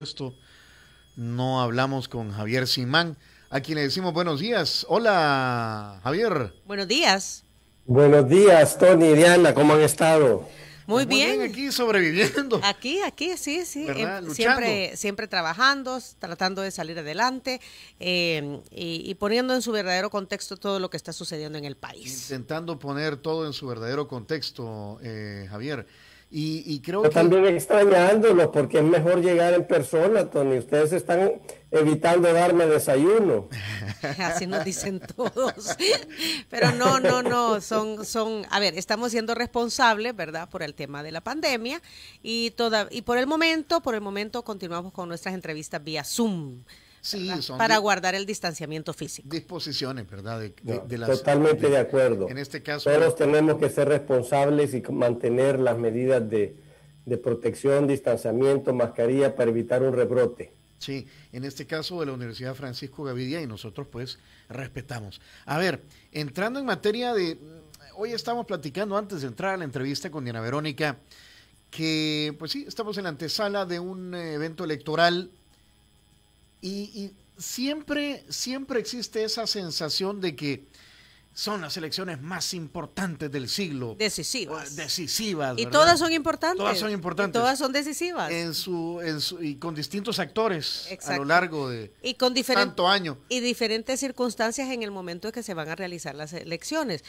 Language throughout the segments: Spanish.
Esto no hablamos con Javier Simán, a quien le decimos buenos días. Hola, Javier. Buenos días. Buenos días, Tony y Diana, ¿cómo han estado? Muy Pues muy bien bien. aquí sobreviviendo. Aquí, sí, sí. ¿Verdad? Luchando. Siempre trabajando, tratando de salir adelante y poniendo en su verdadero contexto todo lo que está sucediendo en el país. Intentando poner todo en su verdadero contexto, Javier. Y creo Yo que... también extrañándolos porque es mejor llegar en persona, Tony. Ustedes están evitando darme desayuno. Así nos dicen todos. Pero no, a ver, estamos siendo responsables, ¿verdad? Por el tema de la pandemia y por el momento continuamos con nuestras entrevistas vía Zoom. Sí, son para guardar el distanciamiento físico. Disposiciones, ¿verdad? Totalmente de acuerdo. En este caso, todos tenemos que ser responsables y mantener las medidas de protección, distanciamiento, mascarilla para evitar un rebrote. Sí, en este caso de la Universidad Francisco Gavidia, y nosotros pues respetamos. A ver, entrando en materia de... Hoy estamos platicando antes de entrar a la entrevista con Diana Verónica, que pues sí, estamos en la antesala de un evento electoral y siempre existe esa sensación de que son las elecciones más importantes del siglo. Decisivas. Decisivas, y ¿verdad? todas son importantes. Todas son importantes. Y todas son decisivas. Y con distintos actores. Exacto. A lo largo de tanto año. Y diferentes circunstancias en el momento en que se van a realizar las elecciones.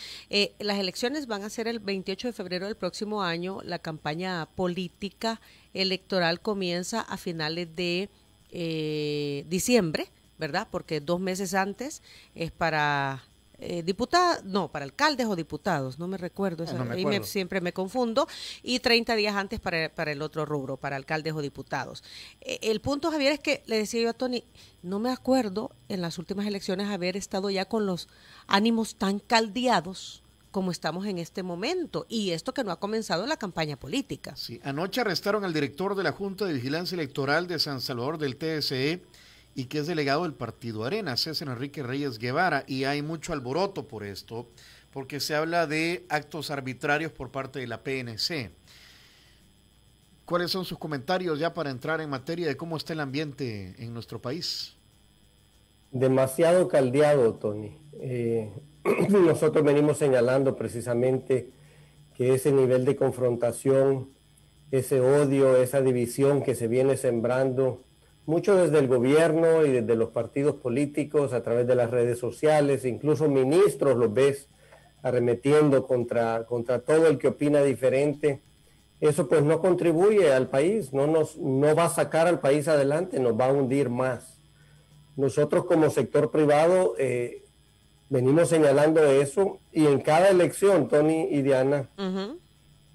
Las elecciones van a ser el 28 de febrero del próximo año. La campaña política electoral comienza a finales de diciembre, ¿verdad? Porque 2 meses antes es para... para alcaldes o diputados, no me recuerdo, siempre me confundo, y 30 días antes para el otro rubro, para alcaldes o diputados. El punto, Javier, es que le decía yo a Tony, no me acuerdo en las últimas elecciones haber estado ya con los ánimos tan caldeados como estamos en este momento, y esto que no ha comenzado la campaña política. Sí, anoche arrestaron al director de la Junta de Vigilancia Electoral de San Salvador del TSE, y que es delegado del Partido Arena, César Enrique Reyes Guevara, y hay mucho alboroto por esto, porque se habla de actos arbitrarios por parte de la PNC. ¿Cuáles son sus comentarios ya para entrar en materia de cómo está el ambiente en nuestro país? Demasiado caldeado, Tony. Nosotros venimos señalando precisamente que ese nivel de confrontación, ese odio, esa división que se viene sembrando, mucho desde el gobierno y desde los partidos políticos, a través de las redes sociales, incluso ministros los ves arremetiendo contra todo el que opina diferente. Eso pues no contribuye al país, no va a sacar al país adelante, nos va a hundir más. Nosotros como sector privado venimos señalando eso, y en cada elección, Tony y Diana,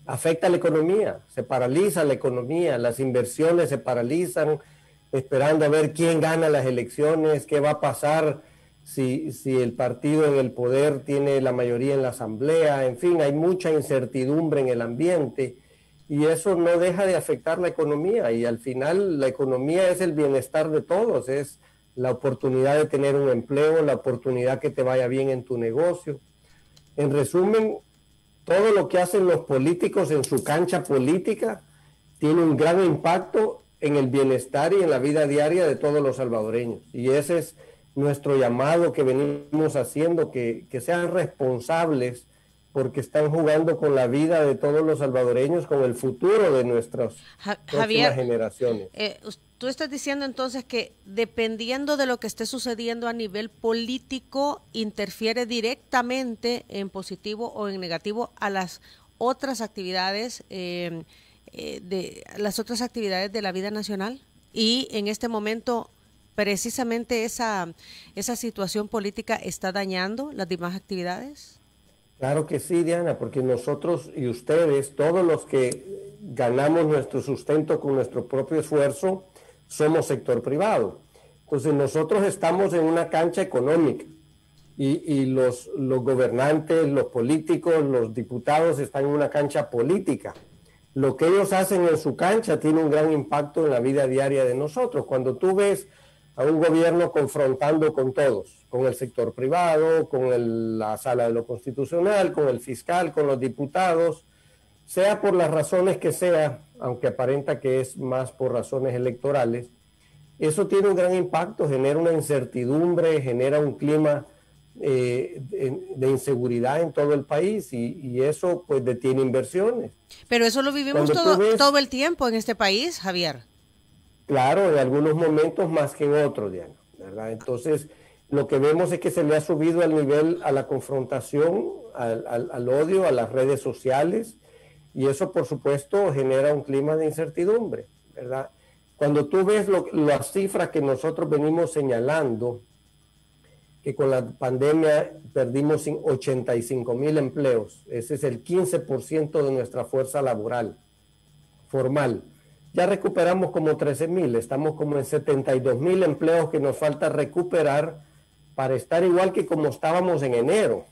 afecta la economía, se paraliza la economía, las inversiones se paralizan, esperando a ver quién gana las elecciones, qué va a pasar si el partido en el poder tiene la mayoría en la asamblea. En fin, hay mucha incertidumbre en el ambiente y eso no deja de afectar la economía, y al final la economía es el bienestar de todos, es la oportunidad de tener un empleo, la oportunidad que te vaya bien en tu negocio. En resumen, todo lo que hacen los políticos en su cancha política tiene un gran impacto en el bienestar y en la vida diaria de todos los salvadoreños. Y ese es nuestro llamado que venimos haciendo, que sean responsables, porque están jugando con la vida de todos los salvadoreños, con el futuro de nuestras próximas generaciones. Tú estás diciendo entonces que dependiendo de lo que esté sucediendo a nivel político, interfiere directamente en positivo o en negativo a las otras actividades de la vida nacional, y en este momento precisamente esa situación política está dañando las demás actividades. Claro que sí, Diana, porque nosotros y ustedes, todos los que ganamos nuestro sustento con nuestro propio esfuerzo, somos sector privado. Entonces nosotros estamos en una cancha económica y los gobernantes, los políticos, los diputados están en una cancha política. Lo que ellos hacen en su cancha tiene un gran impacto en la vida diaria de nosotros. Cuando tú ves a un gobierno confrontando con todos, con el sector privado, con la sala de lo constitucional, con el fiscal, con los diputados, sea por las razones que sea, aunque aparenta que es más por razones electorales, eso tiene un gran impacto, genera una incertidumbre, genera un clima de inseguridad en todo el país y eso pues detiene inversiones. Pero eso lo vivimos todo el tiempo en este país, Javier. Claro, en algunos momentos más que en otros, Diana, ¿verdad? Entonces, lo que vemos es que se le ha subido al nivel a la confrontación, al odio, a las redes sociales, y eso, por supuesto, genera un clima de incertidumbre, ¿verdad? Cuando tú ves las cifras que nosotros venimos señalando, que con la pandemia perdimos 85,000 empleos, ese es el 15% de nuestra fuerza laboral formal. Ya recuperamos como 13,000, estamos como en 72,000 empleos que nos falta recuperar para estar igual que como estábamos en enero.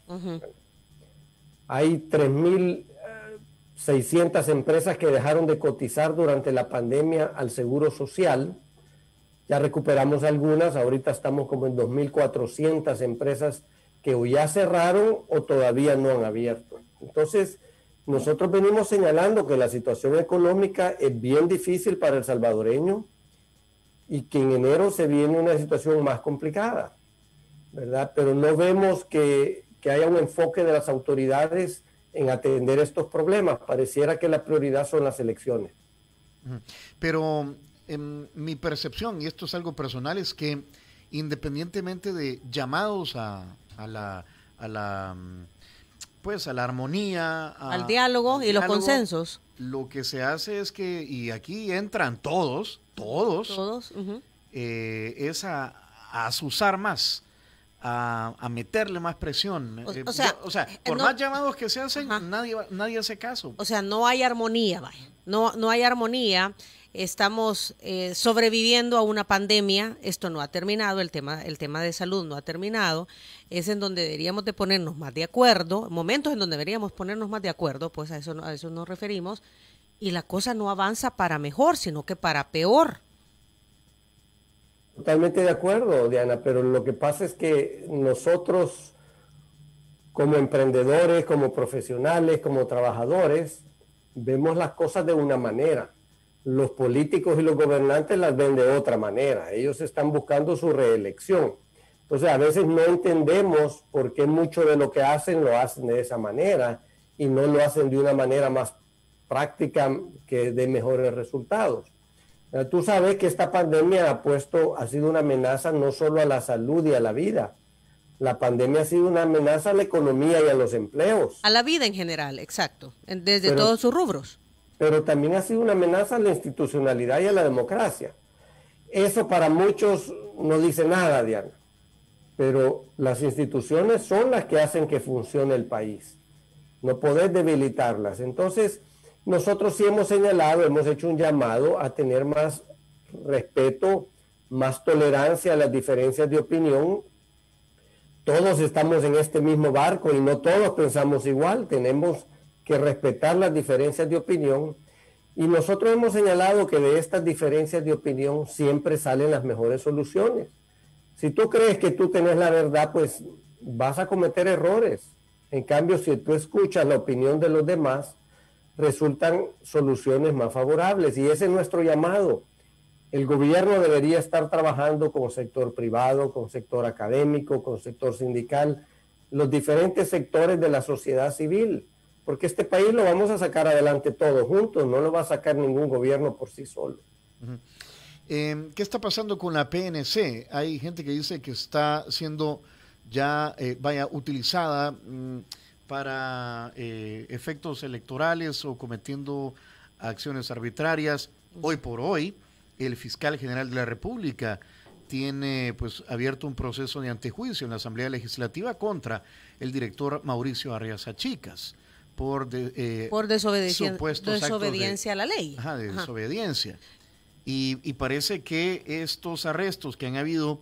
Hay 3,600 empresas que dejaron de cotizar durante la pandemia al Seguro Social. Ya recuperamos algunas, ahorita estamos como en 2,400 empresas que o ya cerraron o todavía no han abierto. Entonces, nosotros venimos señalando que la situación económica es bien difícil para el salvadoreño y que en enero se viene una situación más complicada, ¿verdad? Pero no vemos que haya un enfoque de las autoridades en atender estos problemas. Pareciera que la prioridad son las elecciones. Pero mi percepción, y esto es algo personal, es que independientemente de llamados a la armonía, al diálogo y los consensos, lo que se hace es que, y aquí entran todos, es a azuzar más, a meterle más presión. O sea, por más llamados que se hacen, nadie hace caso. O sea, no hay armonía, vaya. No hay armonía. Estamos sobreviviendo a una pandemia, esto no ha terminado, el tema de salud no ha terminado, es en donde deberíamos de ponernos más de acuerdo, momentos en donde deberíamos ponernos más de acuerdo, pues a eso nos referimos, y la cosa no avanza para mejor, sino que para peor. Totalmente de acuerdo, Diana, pero lo que pasa es que nosotros como emprendedores, como profesionales, como trabajadores, vemos las cosas de una manera. Los políticos y los gobernantes las ven de otra manera. Ellos están buscando su reelección. Entonces, a veces no entendemos por qué mucho de lo que hacen lo hacen de esa manera y no lo hacen de una manera más práctica que dé mejores resultados. Tú sabes que esta pandemia ha sido una amenaza no solo a la salud y a la vida. La pandemia ha sido una amenaza a la economía y a los empleos. A la vida en general, exacto, desde todos sus rubros. Pero también ha sido una amenaza a la institucionalidad y a la democracia. Eso para muchos no dice nada, Diana, pero las instituciones son las que hacen que funcione el país. No podés debilitarlas. Entonces, nosotros sí hemos señalado, hemos hecho un llamado a tener más respeto, más tolerancia a las diferencias de opinión. Todos estamos en este mismo barco y no todos pensamos igual, tenemos que respetar las diferencias de opinión y nosotros hemos señalado que de estas diferencias de opinión siempre salen las mejores soluciones. Si tú crees que tú tenés la verdad, pues vas a cometer errores. En cambio, si tú escuchas la opinión de los demás, resultan soluciones más favorables y ese es nuestro llamado. El gobierno debería estar trabajando con sector privado, con sector académico, con sector sindical, los diferentes sectores de la sociedad civil, porque este país lo vamos a sacar adelante todos juntos, no lo va a sacar ningún gobierno por sí solo. ¿Qué está pasando con la PNC? Hay gente que dice que está siendo ya utilizada para efectos electorales o cometiendo acciones arbitrarias. Hoy por hoy, el fiscal general de la República tiene pues abierto un proceso de antejuicio en la Asamblea Legislativa contra el director Mauricio Arriaza Chicas por desobediencia a la ley. Desobediencia. Y parece que estos arrestos que han habido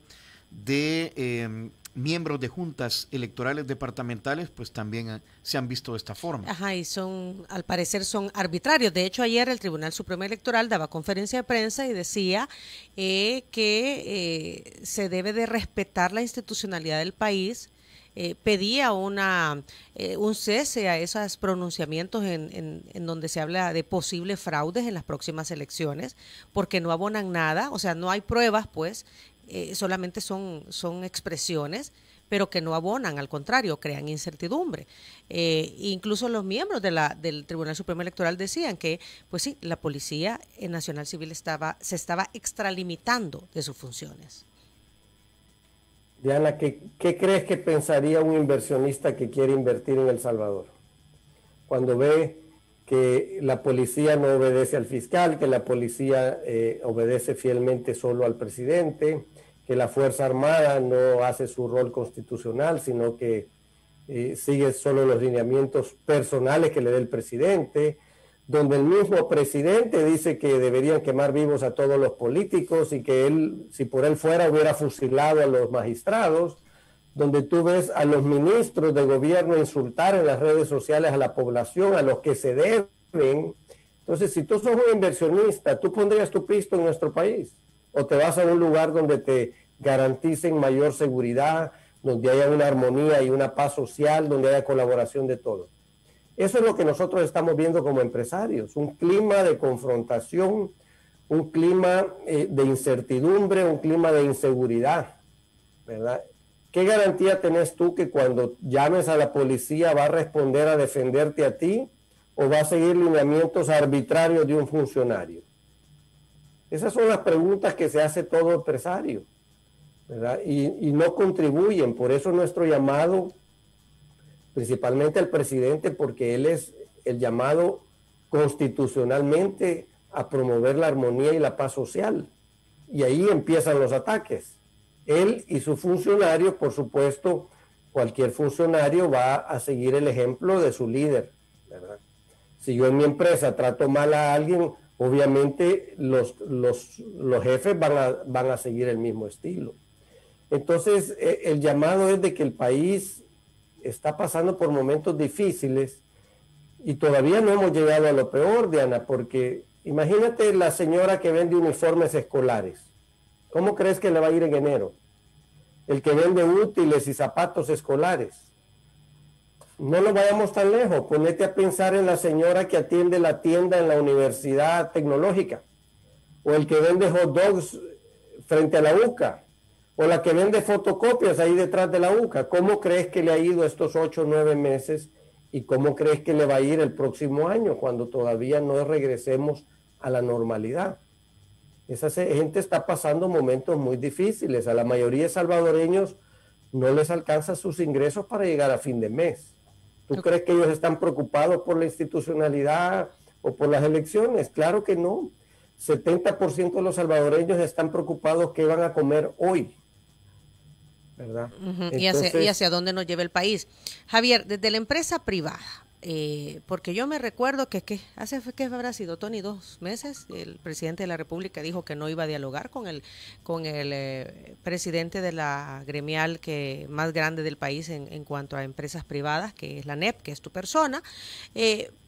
de miembros de juntas electorales departamentales, pues también se han visto de esta forma. Y al parecer son arbitrarios. De hecho, ayer el Tribunal Supremo Electoral daba conferencia de prensa y decía que se debe de respetar la institucionalidad del país, pedía un cese a esos pronunciamientos en donde se habla de posibles fraudes en las próximas elecciones, porque no abonan nada, o sea, no hay pruebas, pues, solamente son expresiones, pero que no abonan, al contrario, crean incertidumbre. Incluso los miembros del Tribunal Supremo Electoral decían que, pues sí, la Policía Nacional Civil se estaba extralimitando de sus funciones. Diana, ¿qué crees que pensaría un inversionista que quiere invertir en El Salvador? Cuando ve que la policía no obedece al fiscal, que la policía obedece fielmente solo al presidente, que la Fuerza Armada no hace su rol constitucional, sino que sigue solo los lineamientos personales que le dé el presidente, donde el mismo presidente dice que deberían quemar vivos a todos los políticos y que él, si por él fuera, hubiera fusilado a los magistrados, donde tú ves a los ministros de gobierno insultar en las redes sociales a la población, a los que se deben. Entonces, si tú sos un inversionista, ¿tú pondrías tu pisto en nuestro país? ¿O te vas a un lugar donde te garanticen mayor seguridad, donde haya una armonía y una paz social, donde haya colaboración de todos? Eso es lo que nosotros estamos viendo como empresarios, un clima de confrontación, un clima de incertidumbre, un clima de inseguridad, ¿verdad? ¿Qué garantía tenés tú que cuando llames a la policía va a responder a defenderte a ti o va a seguir lineamientos arbitrarios de un funcionario? Esas son las preguntas que se hace todo empresario, ¿verdad? Y no contribuyen. Por eso nuestro llamado, principalmente al presidente, porque él es el llamado constitucionalmente a promover la armonía y la paz social. Y ahí empiezan los ataques. Él y su funcionario, por supuesto, cualquier funcionario va a seguir el ejemplo de su líder, ¿verdad? Si yo en mi empresa trato mal a alguien, obviamente los jefes van a seguir el mismo estilo. Entonces, el llamado es de que el país está pasando por momentos difíciles y todavía no hemos llegado a lo peor, Diana, porque imagínate la señora que vende uniformes escolares. ¿Cómo crees que le va a ir en enero? El que vende útiles y zapatos escolares. No nos vayamos tan lejos. Ponete a pensar en la señora que atiende la tienda en la universidad tecnológica, o el que vende hot dogs frente a la UCA, o la que vende fotocopias ahí detrás de la UCA. ¿Cómo crees que le ha ido estos 8 o 9 meses y cómo crees que le va a ir el próximo año cuando todavía no regresemos a la normalidad? Esa gente está pasando momentos muy difíciles. A la mayoría de salvadoreños no les alcanza sus ingresos para llegar a fin de mes. ¿Tú crees que ellos están preocupados por la institucionalidad o por las elecciones? Claro que no. 70% de los salvadoreños están preocupados qué van a comer hoy, ¿verdad? Entonces, ¿y hacia dónde nos lleva el país? Javier, desde la empresa privada, porque yo me recuerdo que ¿qué habrá sido, Tony? 2 meses, el presidente de la República dijo que no iba a dialogar con el presidente de la gremial más grande del país en cuanto a empresas privadas, que es la NEP, que es tu persona.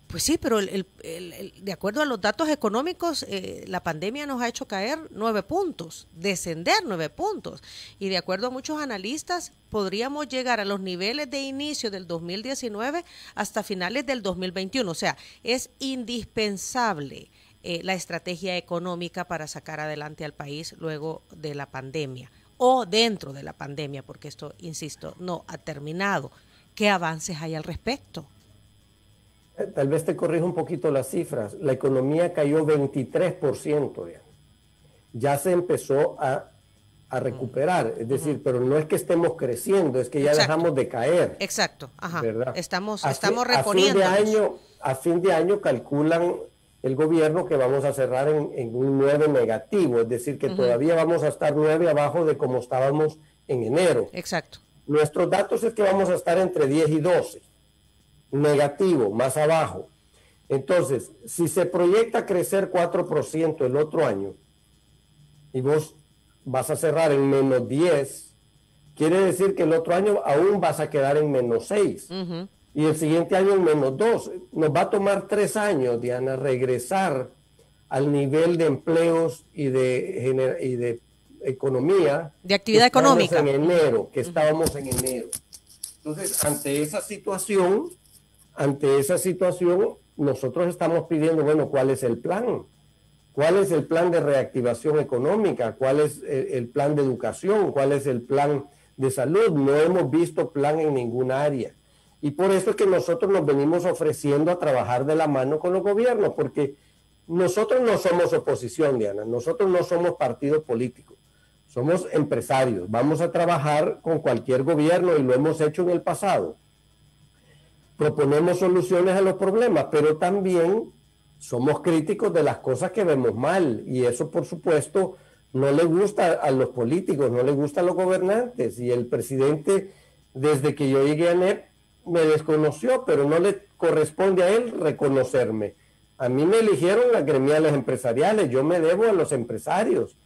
Pues sí, pero de acuerdo a los datos económicos, la pandemia nos ha hecho caer 9 puntos, descender 9 puntos. Y de acuerdo a muchos analistas, podríamos llegar a los niveles de inicio del 2019 hasta finales del 2021. O sea, es indispensable la estrategia económica para sacar adelante al país luego de la pandemia o dentro de la pandemia, porque esto, insisto, no ha terminado. ¿Qué avances hay al respecto? Tal vez te corrijo un poquito las cifras. La economía cayó 23%. Ya se empezó a recuperar. Es decir, pero no es que estemos creciendo, es que ya dejamos de caer. Exacto. Ajá. ¿Verdad? Estamos reponiendo. A fin de año calculan el gobierno que vamos a cerrar en un 9 negativo. Es decir, que todavía vamos a estar 9 abajo de como estábamos en enero. Exacto. Nuestros datos es que vamos a estar entre 10 y 12. Negativo, más abajo. Entonces, si se proyecta crecer 4% el otro año y vos vas a cerrar en menos 10, quiere decir que el otro año aún vas a quedar en menos 6 y el siguiente año en menos 2. Nos va a tomar 3 años, Diana, regresar al nivel de empleos y de economía, de actividad económica en enero, que estábamos en enero. Entonces, ante esa situación, nosotros estamos pidiendo, bueno, ¿cuál es el plan? ¿Cuál es el plan de reactivación económica? ¿Cuál es el plan de educación? ¿Cuál es el plan de salud? No hemos visto plan en ninguna área. Y por eso es que nosotros nos venimos ofreciendo a trabajar de la mano con los gobiernos, porque nosotros no somos oposición, Diana, nosotros no somos partidos políticos, somos empresarios. Vamos a trabajar con cualquier gobierno y lo hemos hecho en el pasado. Proponemos soluciones a los problemas, pero también somos críticos de las cosas que vemos mal, y eso, por supuesto, no le gusta a los políticos, no le gusta a los gobernantes. Y el presidente, desde que yo llegué a ANEP, me desconoció, pero no le corresponde a él reconocerme. A mí me eligieron las gremiales empresariales, yo me debo a los empresarios,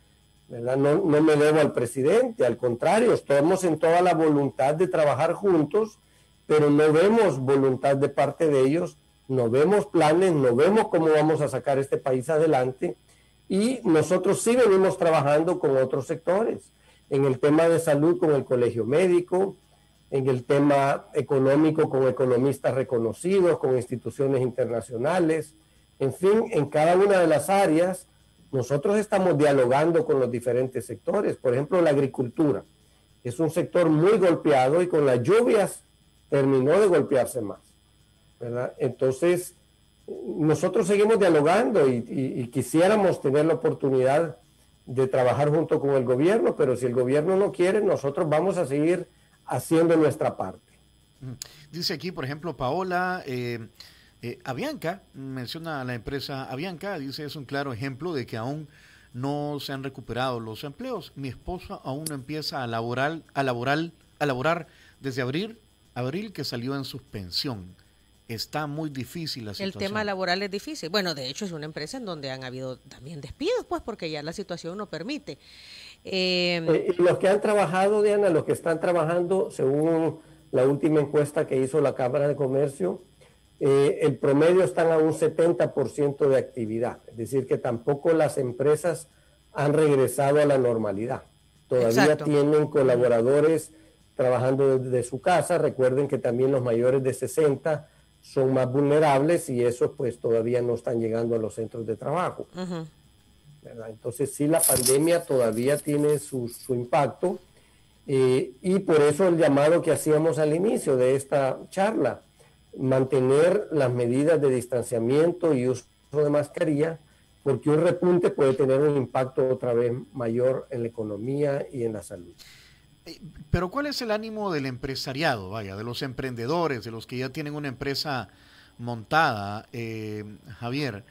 ¿verdad? No me debo al presidente, al contrario, estamos en toda la voluntad de trabajar juntos, pero no vemos voluntad de parte de ellos, no vemos planes, no vemos cómo vamos a sacar este país adelante, y nosotros sí venimos trabajando con otros sectores, en el tema de salud con el Colegio Médico, en el tema económico con economistas reconocidos, con instituciones internacionales, en fin, en cada una de las áreas nosotros estamos dialogando con los diferentes sectores. Por ejemplo, la agricultura es un sector muy golpeado y con las lluvias terminó de golpearse más, ¿verdad? Entonces, nosotros seguimos dialogando y quisiéramos tener la oportunidad de trabajar junto con el gobierno, pero si el gobierno no quiere, nosotros vamos a seguir haciendo nuestra parte. Dice aquí, por ejemplo, Paola, Avianca, menciona la empresa Avianca, dice, es un claro ejemplo de que aún no se han recuperado los empleos. Mi esposa aún no empieza a laborar desde abril que salió en suspensión. Está muy difícil la situación. El tema laboral es difícil. Bueno, de hecho es una empresa en donde han habido también despidos, pues porque ya la situación no permite. Los que han trabajado, Diana, los que están trabajando, según la última encuesta que hizo la Cámara de Comercio, el promedio están a un 70% de actividad. Es decir, que tampoco las empresas han regresado a la normalidad. Todavía Exacto. tienen colaboradores trabajando desde su casa. Recuerden que también los mayores de 60 son más vulnerables y esos pues todavía no están llegando a los centros de trabajo. Uh-huh. ¿Verdad? Entonces sí, la pandemia todavía tiene su impacto, y por eso el llamado que hacíamos al inicio de esta charla, mantener las medidas de distanciamiento y uso de mascarilla, porque un repunte puede tener un impacto otra vez mayor en la economía y en la salud. Pero ¿cuál es el ánimo del empresariado, vaya, de los emprendedores, de los que ya tienen una empresa montada, Javier?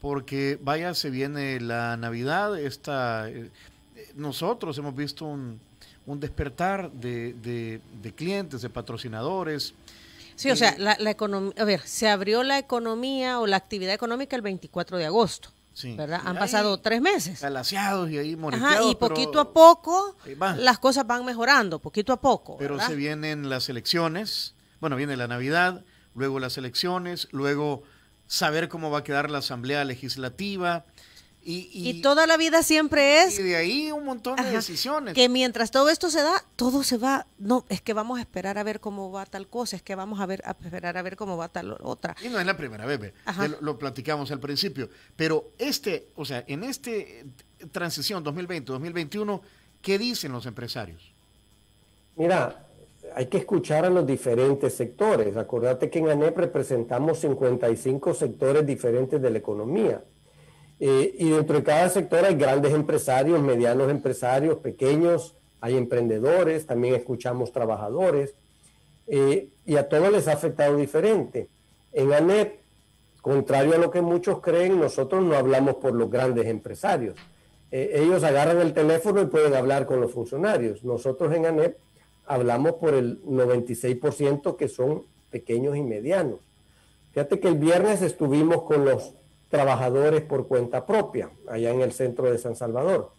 Porque, vaya, se viene la Navidad, nosotros hemos visto un despertar de clientes, de patrocinadores. Sí, o sea, la economía, a ver, se abrió la economía o la actividad económica el 24 de agosto. Sí. ¿Verdad? Han pasado 3 meses. Galaseados y ahí moreteados. Ajá, y poquito a poco las cosas van mejorando, poquito a poco. Pero ¿verdad? se vienen las elecciones, bueno, viene la Navidad, luego las elecciones, luego saber cómo va a quedar la Asamblea Legislativa. Y toda la vida siempre es... Y de ahí un montón de decisiones. Que mientras todo esto se da, todo se va... No, es que vamos a esperar a ver cómo va tal cosa, es que vamos a esperar a ver cómo va tal otra. Y no es la primera vez, lo platicamos al principio. Pero o sea, en transición 2020-2021, ¿qué dicen los empresarios? Mira, hay que escuchar a los diferentes sectores. Acordate que en ANEP representamos 55 sectores diferentes de la economía. Y dentro de cada sector hay grandes empresarios, medianos empresarios, pequeños, hay emprendedores, también escuchamos trabajadores, y a todos les ha afectado diferente. En ANEP, contrario a lo que muchos creen, nosotros no hablamos por los grandes empresarios. Ellos agarran el teléfono y pueden hablar con los funcionarios. Nosotros en ANEP hablamos por el 96% que son pequeños y medianos. Fíjate que el viernes estuvimos con los trabajadores por cuenta propia, allá en el centro de San Salvador.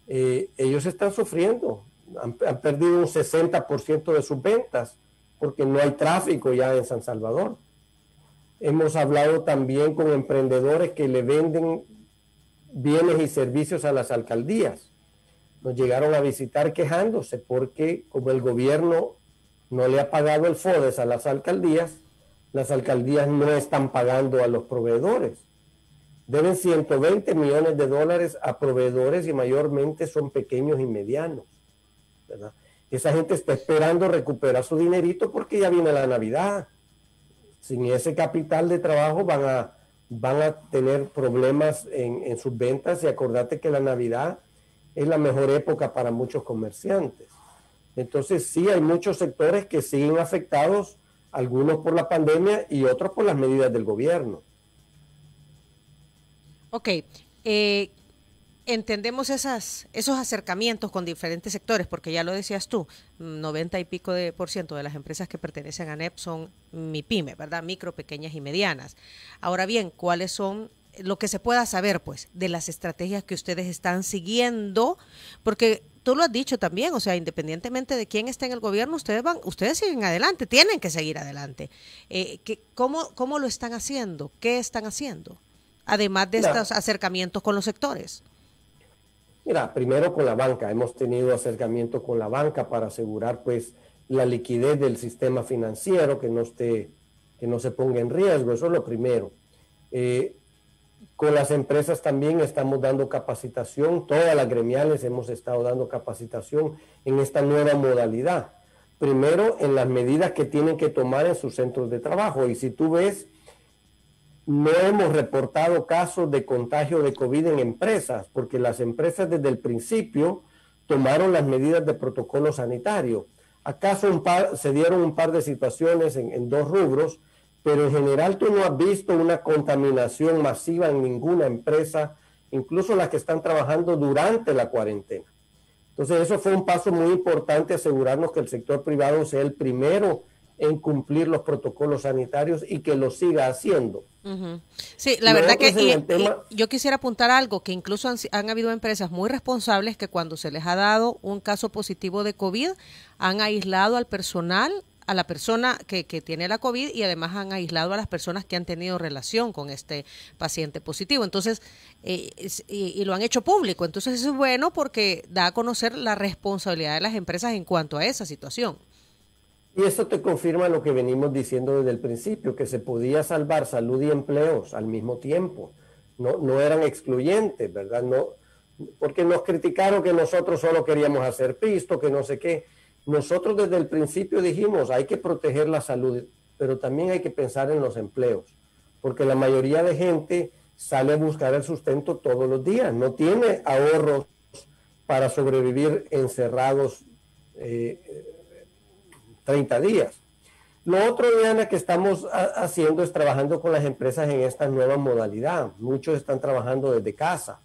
Ellos están sufriendo, han perdido un 60% de sus ventas, porque no hay tráfico ya en San Salvador. Hemos hablado también con emprendedores que le venden bienes y servicios a las alcaldías. Nos llegaron a visitar quejándose porque como el gobierno no le ha pagado el FODES a las alcaldías no están pagando a los proveedores. Deben 120 millones de dólares a proveedores y mayormente son pequeños y medianos, ¿verdad? Esa gente está esperando recuperar su dinerito porque ya viene la Navidad. Sin ese capital de trabajo van a tener problemas en sus ventas, y acordate que la Navidad es la mejor época para muchos comerciantes. Entonces sí hay muchos sectores que siguen afectados, algunos por la pandemia y otros por las medidas del gobierno. Ok, entendemos esos acercamientos con diferentes sectores, porque ya lo decías tú, 90 y pico por ciento de las empresas que pertenecen a ANEP son MIPYME, ¿verdad? Micro, pequeñas y medianas. Ahora bien, ¿cuáles son lo que se pueda saber, pues, de las estrategias que ustedes están siguiendo? Porque tú lo has dicho también, o sea, independientemente de quién esté en el gobierno, ustedes siguen adelante, tienen que seguir adelante. ¿Cómo lo están haciendo? ¿Qué están haciendo? Además de estos acercamientos con los sectores. Mira, primero con la banca, hemos tenido acercamiento con la banca para asegurar pues la liquidez del sistema financiero, que no se ponga en riesgo, eso es lo primero. Con las empresas también estamos dando capacitación, todas las gremiales hemos estado dando capacitación en esta nueva modalidad. Primero, en las medidas que tienen que tomar en sus centros de trabajo, y si tú ves, no hemos reportado casos de contagio de COVID en empresas, porque las empresas desde el principio tomaron las medidas de protocolo sanitario. ¿Acaso se dieron un par de situaciones en dos rubros? Pero en general tú no has visto una contaminación masiva en ninguna empresa, incluso las que están trabajando durante la cuarentena. Entonces eso fue un paso muy importante, asegurarnos que el sector privado sea el primero en cumplir los protocolos sanitarios y que lo siga haciendo. Uh-huh. Sí, la verdad que yo quisiera apuntar algo, que incluso han habido empresas muy responsables que cuando se les ha dado un caso positivo de COVID, han aislado al personal, a la persona que tiene la COVID, y además han aislado a las personas que han tenido relación con este paciente positivo. Entonces, y lo han hecho público. Entonces eso es bueno porque da a conocer la responsabilidad de las empresas en cuanto a esa situación. Y eso te confirma lo que venimos diciendo desde el principio, que se podía salvar salud y empleos al mismo tiempo. No eran excluyentes, ¿verdad? No, porque nos criticaron que nosotros solo queríamos hacer pisto, que no sé qué. Nosotros desde el principio dijimos, hay que proteger la salud, pero también hay que pensar en los empleos, porque la mayoría de gente sale a buscar el sustento todos los días, no tiene ahorros para sobrevivir encerrados 30 días. Lo otro, Diana, que estamos haciendo es trabajando con las empresas en esta nueva modalidad. Muchos están trabajando desde casa,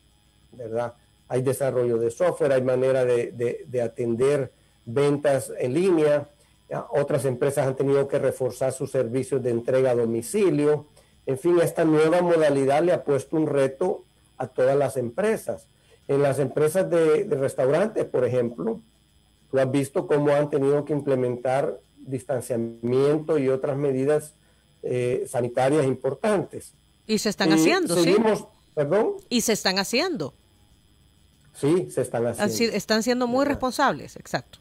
¿verdad? Hay desarrollo de software, hay manera de atender ventas en línea. Otras empresas han tenido que reforzar sus servicios de entrega a domicilio. En fin, esta nueva modalidad le ha puesto un reto a todas las empresas. En las empresas de restaurantes, por ejemplo, tú has visto cómo han tenido que implementar distanciamiento y otras medidas sanitarias importantes. Y se están haciendo, seguimos, ¿sí? ¿Perdón? Y se están haciendo. Sí, se están haciendo. Están siendo muy responsables, exacto.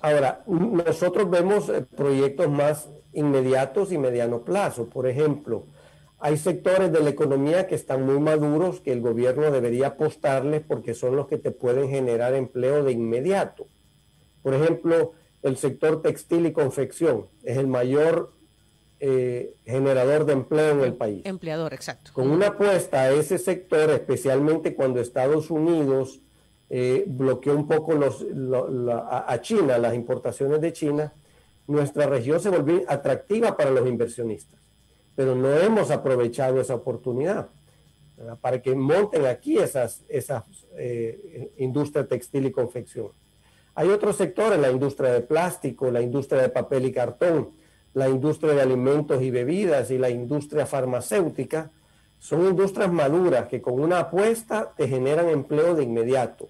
Ahora, nosotros vemos proyectos más inmediatos y mediano plazo. Por ejemplo, hay sectores de la economía que están muy maduros, que el gobierno debería apostarles porque son los que te pueden generar empleo de inmediato. Por ejemplo, el sector textil y confección es el mayor generador de empleo en el país. Empleador, exacto. Con una apuesta a ese sector, especialmente cuando Estados Unidos bloqueó un poco a China, las importaciones de China, nuestra región se volvió atractiva para los inversionistas. Pero no hemos aprovechado esa oportunidad, ¿verdad?, para que monten aquí esas industria textil y confección. Hay otros sectores, la industria de plástico, la industria de papel y cartón, la industria de alimentos y bebidas y la industria farmacéutica. Son industrias maduras que con una apuesta te generan empleo de inmediato.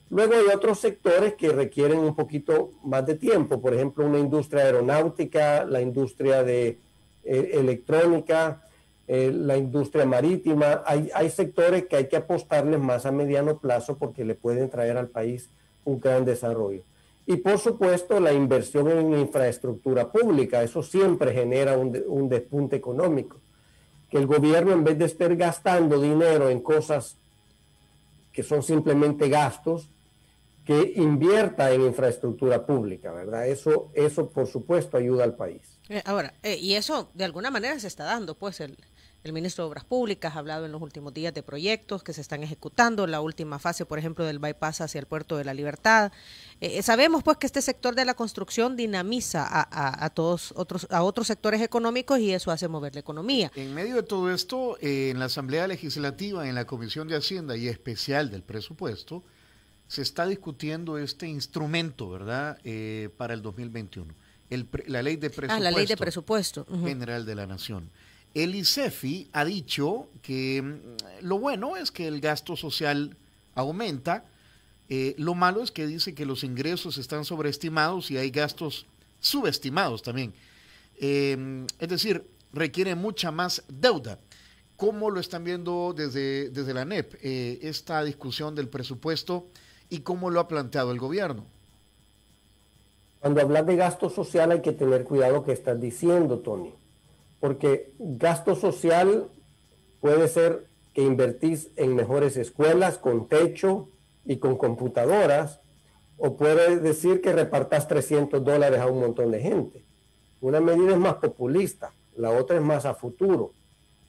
Luego hay otros sectores que requieren un poquito más de tiempo, por ejemplo, una industria aeronáutica, la industria de electrónica, la industria marítima. Hay sectores que hay que apostarles más a mediano plazo porque le pueden traer al país un gran desarrollo. Y por supuesto la inversión en infraestructura pública, eso siempre genera un despunte económico. Que el gobierno, en vez de estar gastando dinero en cosas que son simplemente gastos, que invierta en infraestructura pública, ¿verdad? Eso por supuesto ayuda al país. Ahora, y eso de alguna manera se está dando, pues el ministro de Obras Públicas ha hablado en los últimos días de proyectos que se están ejecutando, la última fase, por ejemplo, del bypass hacia el Puerto de la Libertad. Sabemos pues que este sector de la construcción dinamiza a otros sectores económicos y eso hace mover la economía. En medio de todo esto, en la Asamblea Legislativa, en la Comisión de Hacienda y especial del presupuesto, se está discutiendo este instrumento, ¿verdad?, para el 2021, la ley de presupuesto, la ley de presupuesto general de la Nación. El ICEFI ha dicho que lo bueno es que el gasto social aumenta, lo malo es que dice que los ingresos están sobreestimados y hay gastos subestimados también. Es decir, requiere mucha más deuda. ¿Cómo lo están viendo desde la ANEP esta discusión del presupuesto y cómo lo ha planteado el gobierno? Cuando hablas de gasto social hay que tener cuidado que estás diciendo, Tony, porque gasto social puede ser que invertís en mejores escuelas con techo y con computadoras, o puede decir que repartas $300 a un montón de gente. Una medida es más populista, la otra es más a futuro,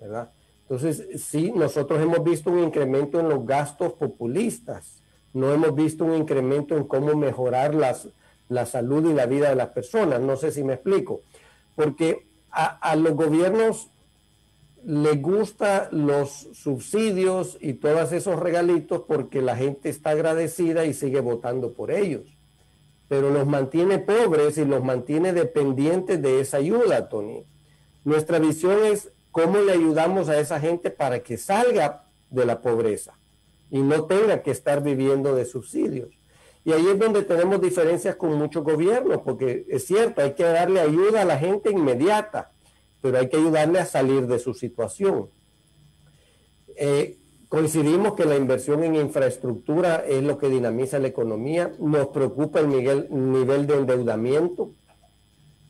¿verdad? Entonces, sí, nosotros hemos visto un incremento en los gastos populistas, no hemos visto un incremento en cómo mejorar la salud y la vida de las personas. No sé si me explico, porque a los gobiernos les gustan los subsidios y todos esos regalitos porque la gente está agradecida y sigue votando por ellos, pero los mantiene pobres y los mantiene dependientes de esa ayuda, Tony. Nuestra visión es cómo le ayudamos a esa gente para que salga de la pobreza y no tenga que estar viviendo de subsidios. Y ahí es donde tenemos diferencias con muchos gobiernos, porque es cierto, hay que darle ayuda a la gente inmediata, pero hay que ayudarle a salir de su situación. Coincidimos que la inversión en infraestructura es lo que dinamiza la economía. Nos preocupa el nivel de endeudamiento,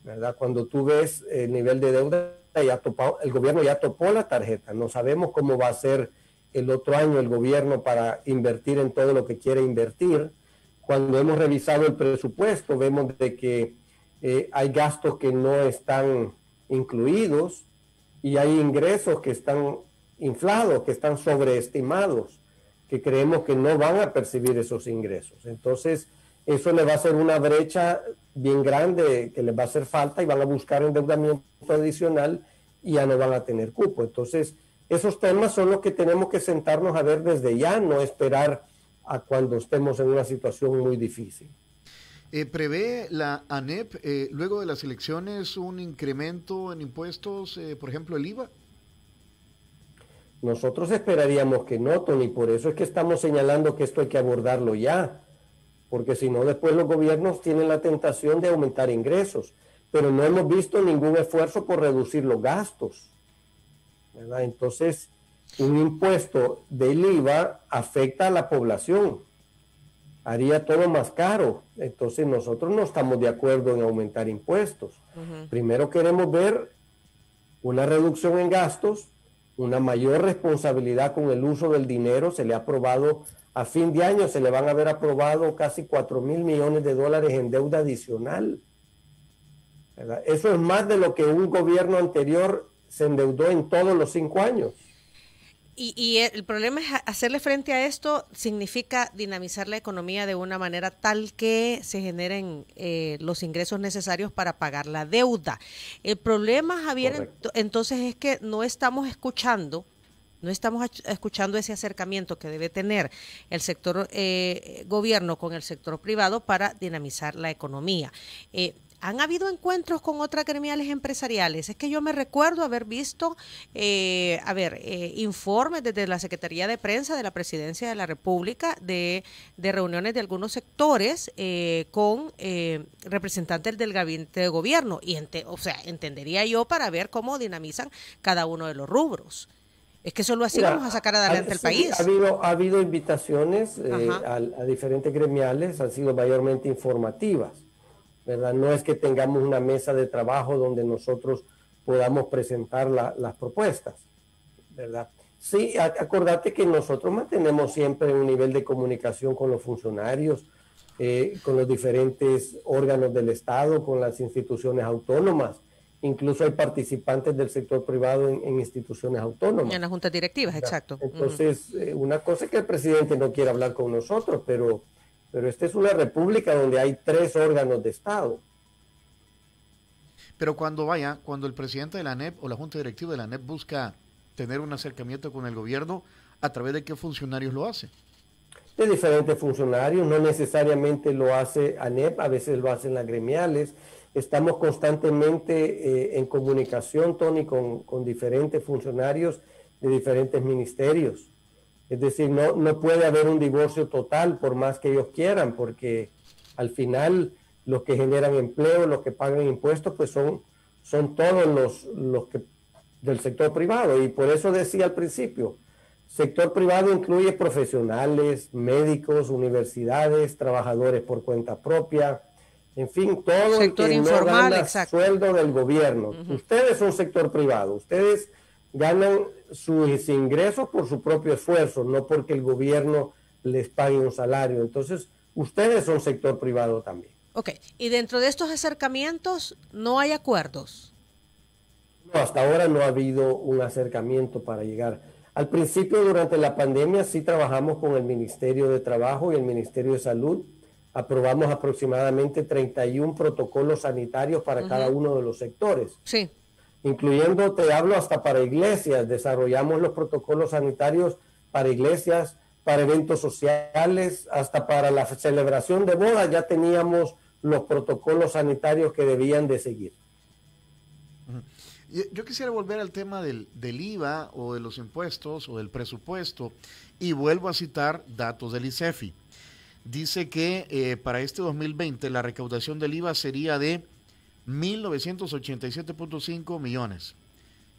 ¿verdad? Cuando tú ves el nivel de deuda, el gobierno ya topó la tarjeta. No sabemos cómo va a ser el otro año el gobierno para invertir en todo lo que quiere invertir. Cuando hemos revisado el presupuesto, vemos de que hay gastos que no están incluidos y hay ingresos que están inflados, que están sobreestimados, que creemos que no van a percibir esos ingresos. Entonces, eso le va a hacer una brecha bien grande que les va a hacer falta y van a buscar endeudamiento adicional y ya no van a tener cupo. Entonces, esos temas son los que tenemos que sentarnos a ver desde ya, no esperar a cuando estemos en una situación muy difícil. ¿Prevé la ANEP luego de las elecciones un incremento en impuestos, por ejemplo el IVA? Nosotros esperaríamos que no, Tony, por eso es que estamos señalando que esto hay que abordarlo ya, porque si no después los gobiernos tienen la tentación de aumentar ingresos, pero no hemos visto ningún esfuerzo por reducir los gastos, ¿verdad? Entonces, un impuesto del IVA afecta a la población, haría todo más caro. Entonces nosotros no estamos de acuerdo en aumentar impuestos. Primero queremos ver una reducción en gastos, una mayor responsabilidad con el uso del dinero. Se le ha aprobado, a fin de año se le van a haber aprobado casi $4,000 millones en deuda adicional, ¿verdad? Eso es más de lo que un gobierno anterior se endeudó en todos los 5 años. Y el problema es hacerle frente a esto significa dinamizar la economía de una manera tal que se generen los ingresos necesarios para pagar la deuda. El problema, Javier, entonces es que no estamos escuchando ese acercamiento que debe tener el sector gobierno con el sector privado para dinamizar la economía. ¿Han habido encuentros con otras gremiales empresariales? Es que yo me recuerdo haber visto, informes desde la Secretaría de Prensa de la Presidencia de la República de reuniones de algunos sectores con representantes del gabinete de gobierno. Y entendería yo para ver cómo dinamizan cada uno de los rubros. Es que solo así vamos a sacar adelante el país. Ha habido invitaciones a diferentes gremiales, han sido mayormente informativas, ¿verdad? No es que tengamos una mesa de trabajo donde nosotros podamos presentar las propuestas, ¿verdad? Sí, acordate que nosotros mantenemos siempre un nivel de comunicación con los funcionarios, con los diferentes órganos del Estado, con las instituciones autónomas. Incluso hay participantes del sector privado en instituciones autónomas. En las juntas directivas, exacto. Entonces, una cosa es que el presidente no quiere hablar con nosotros, pero esta es una república donde hay 3 órganos de Estado. Pero cuando el presidente de la ANEP o la junta directiva de la ANEP busca tener un acercamiento con el gobierno, ¿a través de qué funcionarios lo hace? De diferentes funcionarios, no necesariamente lo hace ANEP, a veces lo hacen las gremiales. Estamos constantemente en comunicación, Tony, con diferentes funcionarios de diferentes ministerios. Es decir, no puede haber un divorcio total por más que ellos quieran, porque al final los que generan empleo, los que pagan impuestos, pues son todos los que del sector privado. Y por eso decía al principio, sector privado incluye profesionales, médicos, universidades, trabajadores por cuenta propia, en fin, todo sector el que informal, no gana exacto. Sueldo del gobierno. Ustedes son sector privado, ustedes ganan sus ingresos por su propio esfuerzo, no porque el gobierno les pague un salario. Entonces, ustedes son sector privado también. Ok, y dentro de estos acercamientos no hay acuerdos. No, hasta ahora no ha habido un acercamiento para llegar. Al principio, durante la pandemia, sí trabajamos con el Ministerio de Trabajo y el Ministerio de Salud. Aprobamos aproximadamente 31 protocolos sanitarios para cada uno de los sectores. Sí. Incluyendo, te hablo, hasta para iglesias. Desarrollamos los protocolos sanitarios para iglesias, para eventos sociales, hasta para la celebración de bodas ya teníamos los protocolos sanitarios que debían de seguir. Yo quisiera volver al tema del IVA o de los impuestos o del presupuesto y vuelvo a citar datos del ICEFI. Dice que para este 2020 la recaudación del IVA sería de 1.987.5 millones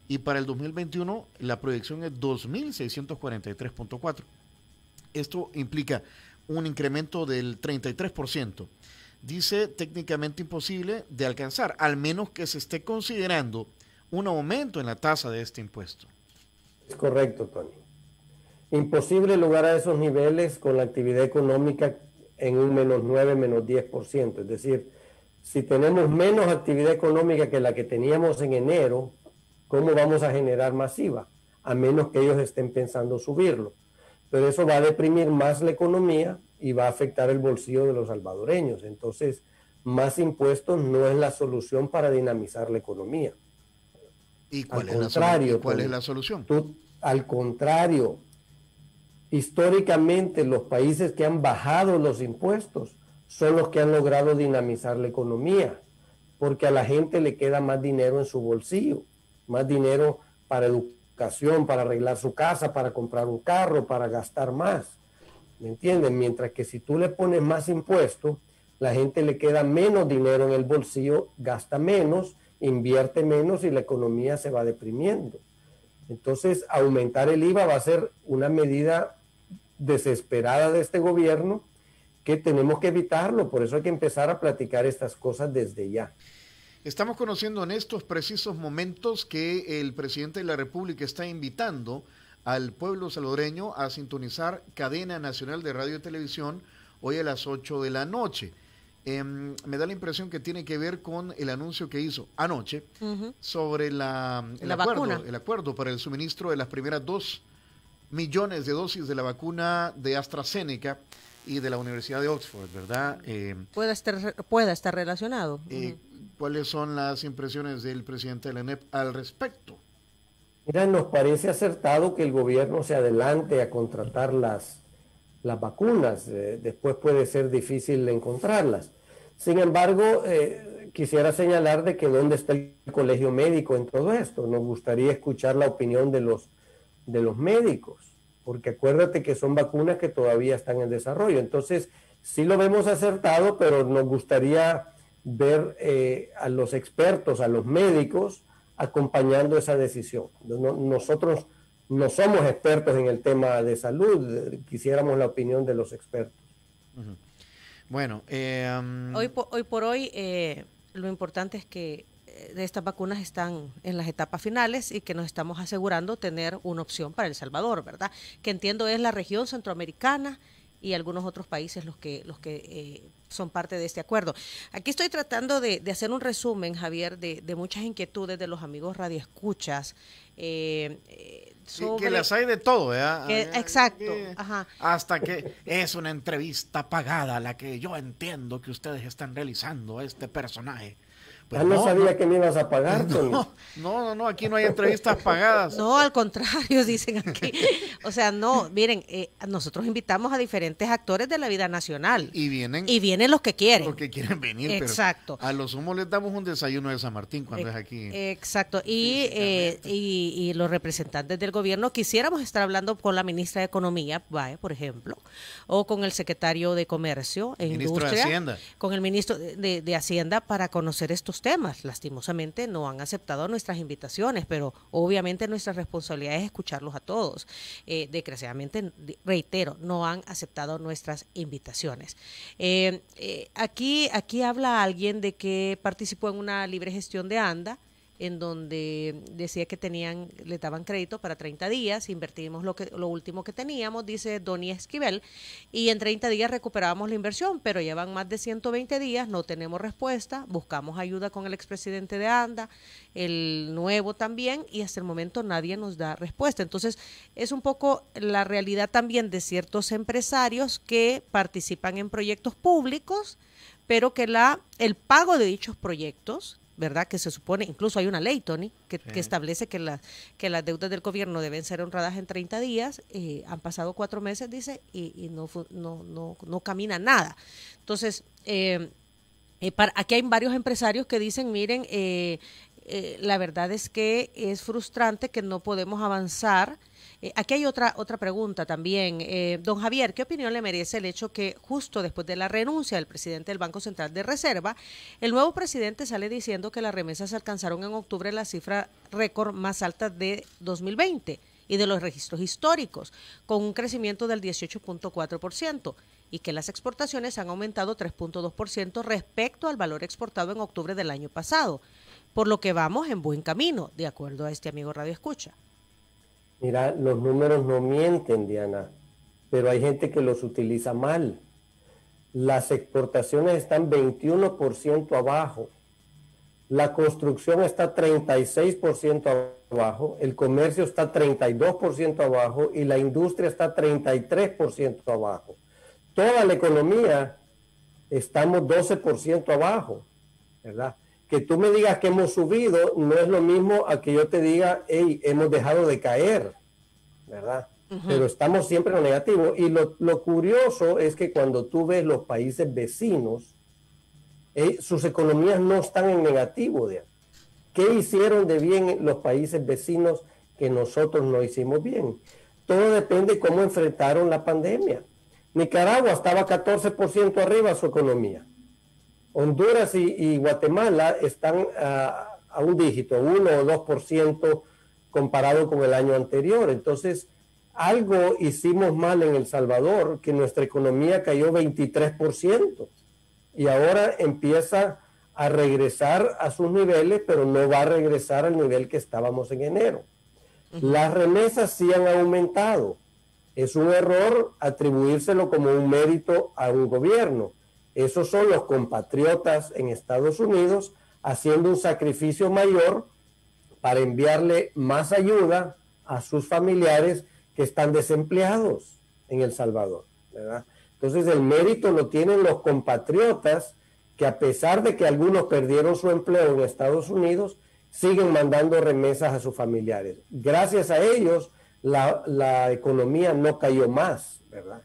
y para el 2021 la proyección es 2.643.4. Esto implica un incremento del 33%. Dice técnicamente imposible de alcanzar, al menos que se esté considerando un aumento en la tasa de este impuesto. Es correcto, Tony. Imposible lograr a esos niveles con la actividad económica en un -9, -10%. Es decir, si tenemos menos actividad económica que la que teníamos en enero, ¿cómo vamos a generar más IVA? A menos que ellos estén pensando subirlo. Pero eso va a deprimir más la economía y va a afectar el bolsillo de los salvadoreños. Entonces, más impuestos no es la solución para dinamizar la economía. ¿Y cuál es la solución? Al contrario, históricamente los países que han bajado los impuestos son los que han logrado dinamizar la economía, porque a la gente le queda más dinero en su bolsillo, más dinero para educación, para arreglar su casa, para comprar un carro, para gastar más. ¿Me entienden? Mientras que si tú le pones más impuestos, la gente le queda menos dinero en el bolsillo, gasta menos, invierte menos y la economía se va deprimiendo. Entonces, aumentar el IVA va a ser una medida desesperada de este gobierno que tenemos que evitarlo. Por eso hay que empezar a platicar estas cosas desde ya. Estamos conociendo en estos precisos momentos que el presidente de la República está invitando al pueblo salvadoreño a sintonizar Cadena Nacional de Radio y Televisión hoy a las 8 de la noche. Me da la impresión que tiene que ver con el anuncio que hizo anoche sobre el acuerdo para el suministro de las primeras 2 millones de dosis de la vacuna de AstraZeneca y de la Universidad de Oxford, ¿verdad? Pueda estar relacionado. ¿Cuáles son las impresiones del presidente de la ANEP al respecto? Mira, nos parece acertado que el gobierno se adelante a contratar las vacunas. Después puede ser difícil encontrarlas. Sin embargo, quisiera señalar de que dónde está el colegio médico en todo esto. Nos gustaría escuchar la opinión de los médicos, porque acuérdate que son vacunas que todavía están en desarrollo. Entonces, sí lo vemos acertado, pero nos gustaría ver a los expertos, a los médicos, acompañando esa decisión. Nosotros no somos expertos en el tema de salud, quisiéramos la opinión de los expertos. Bueno, hoy por hoy lo importante es que de estas vacunas están en las etapas finales y que nos estamos asegurando tener una opción para El Salvador, ¿verdad? Que entiendo es la región centroamericana y algunos otros países los que son parte de este acuerdo. Aquí estoy tratando de hacer un resumen, Javier, de muchas inquietudes de los amigos radioescuchas. Que las hay de todo, ¿verdad? Exacto. Ajá. Hasta que es una entrevista pagada la que yo entiendo que ustedes están realizando a este personaje. Pues no sabía que me ibas a pagar, Tony. No, aquí no hay entrevistas pagadas. No, al contrario, dicen aquí. O sea, no, miren, nosotros invitamos a diferentes actores de la vida nacional. Y vienen los que quieren. Los que quieren venir. Exacto. Pero a lo sumo les damos un desayuno de San Martín cuando es aquí. Exacto. Y los representantes del gobierno quisiéramos estar hablando con la ministra de Economía, por ejemplo, o con el secretario de Comercio e Industria. De Hacienda. Con el ministro de Hacienda para conocer estos temas. Lastimosamente no han aceptado nuestras invitaciones, pero obviamente nuestra responsabilidad es escucharlos a todos. Desgraciadamente, reitero, no han aceptado nuestras invitaciones. Aquí habla alguien de que participó en una libre gestión de ANDA, en donde decía que le daban crédito para 30 días, invertimos lo último que teníamos, dice Donny Esquivel, y en 30 días recuperábamos la inversión, pero llevan más de 120 días, no tenemos respuesta, buscamos ayuda con el expresidente de ANDA, el nuevo también, y hasta el momento nadie nos da respuesta. Entonces, es un poco la realidad también de ciertos empresarios que participan en proyectos públicos, pero que el pago de dichos proyectos, ¿verdad? Que se supone, incluso hay una ley, Tony, que establece que las deudas del gobierno deben ser honradas en 30 días, han pasado 4 meses, dice, y no camina nada. Entonces, aquí hay varios empresarios que dicen, miren, la verdad es que es frustrante que no podemos avanzar. Aquí hay otra pregunta también. Don Javier, ¿qué opinión le merece el hecho que justo después de la renuncia del presidente del Banco Central de Reserva, el nuevo presidente sale diciendo que las remesas alcanzaron en octubre la cifra récord más alta de 2020 y de los registros históricos, con un crecimiento del 18.4%, y que las exportaciones han aumentado 3.2% respecto al valor exportado en octubre del año pasado, por lo que vamos en buen camino, de acuerdo a este amigo Radio Escucha? Mira, los números no mienten, Diana, pero hay gente que los utiliza mal. Las exportaciones están 21% abajo, la construcción está 36% abajo, el comercio está 32% abajo y la industria está 33% abajo. Toda la economía estamos 12% abajo, ¿verdad? Que tú me digas que hemos subido no es lo mismo a que yo te diga, hey, hemos dejado de caer, ¿verdad? Pero estamos siempre en negativo. Y lo curioso es que cuando tú ves los países vecinos, sus economías no están en negativo. ¿Qué hicieron de bien los países vecinos que nosotros no hicimos bien? Todo depende de cómo enfrentaron la pandemia. Nicaragua estaba 14% arriba su economía. Honduras y Guatemala están a un dígito, 1 o 2% comparado con el año anterior. Entonces, algo hicimos mal en El Salvador, que nuestra economía cayó 23% y ahora empieza a regresar a sus niveles, pero no va a regresar al nivel que estábamos en enero. Las remesas sí han aumentado. Es un error atribuírselo como un mérito a un gobierno. Esos son los compatriotas en Estados Unidos haciendo un sacrificio mayor para enviarle más ayuda a sus familiares que están desempleados en El Salvador, ¿verdad? Entonces el mérito lo tienen los compatriotas que, a pesar de que algunos perdieron su empleo en Estados Unidos, siguen mandando remesas a sus familiares. Gracias a ellos la economía no cayó más, ¿verdad?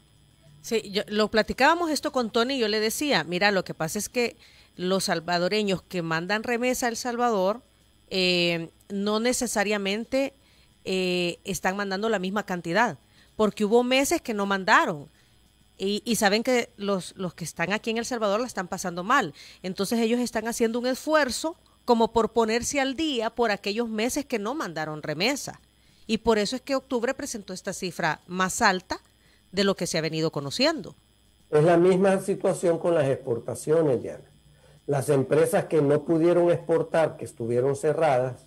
Sí, lo platicábamos esto con Tony y yo le decía, mira, lo que pasa es que los salvadoreños que mandan remesa a El Salvador no necesariamente están mandando la misma cantidad, porque hubo meses que no mandaron y saben que los que están aquí en El Salvador la están pasando mal. Entonces ellos están haciendo un esfuerzo como por ponerse al día por aquellos meses que no mandaron remesa. Y por eso es que octubre presentó esta cifra más alta de lo que se ha venido conociendo. Es la misma situación con las exportaciones, Diana. Las empresas que no pudieron exportar, que estuvieron cerradas,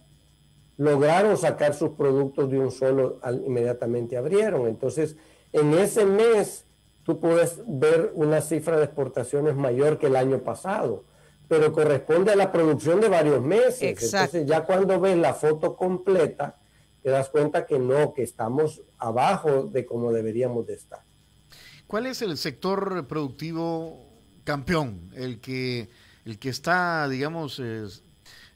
lograron sacar sus productos de un solo, inmediatamente abrieron. Entonces, en ese mes, tú puedes ver una cifra de exportaciones mayor que el año pasado, pero corresponde a la producción de varios meses. Exacto. Entonces, ya cuando ves la foto completa, te das cuenta que no, que estamos abajo de como deberíamos de estar. ¿Cuál es el sector productivo campeón? El que está, digamos,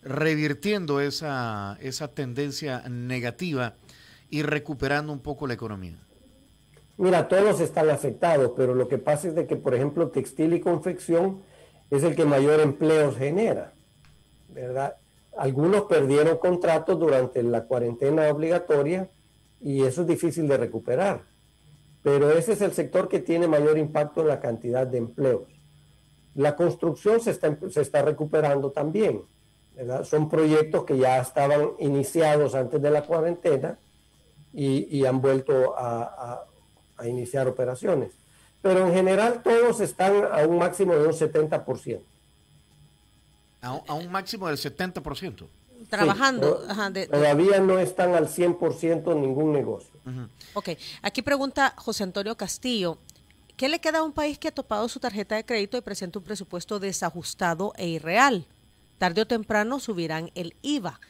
revirtiendo esa tendencia negativa y recuperando un poco la economía. Mira, todos están afectados, pero lo que pasa es de que, por ejemplo, textil y confección es el que mayor empleos genera, ¿verdad? Algunos perdieron contratos durante la cuarentena obligatoria y eso es difícil de recuperar. Pero ese es el sector que tiene mayor impacto en la cantidad de empleos. La construcción se está recuperando también, ¿verdad? Son proyectos que ya estaban iniciados antes de la cuarentena y han vuelto a iniciar operaciones. Pero en general todos están a un máximo de un 70%. A un máximo del 70%. Trabajando. Sí, todavía no están al 100% ningún negocio. Ok, aquí pregunta José Antonio Castillo, ¿qué le queda a un país que ha topado su tarjeta de crédito y presenta un presupuesto desajustado e irreal? Tarde o temprano subirán el IVA.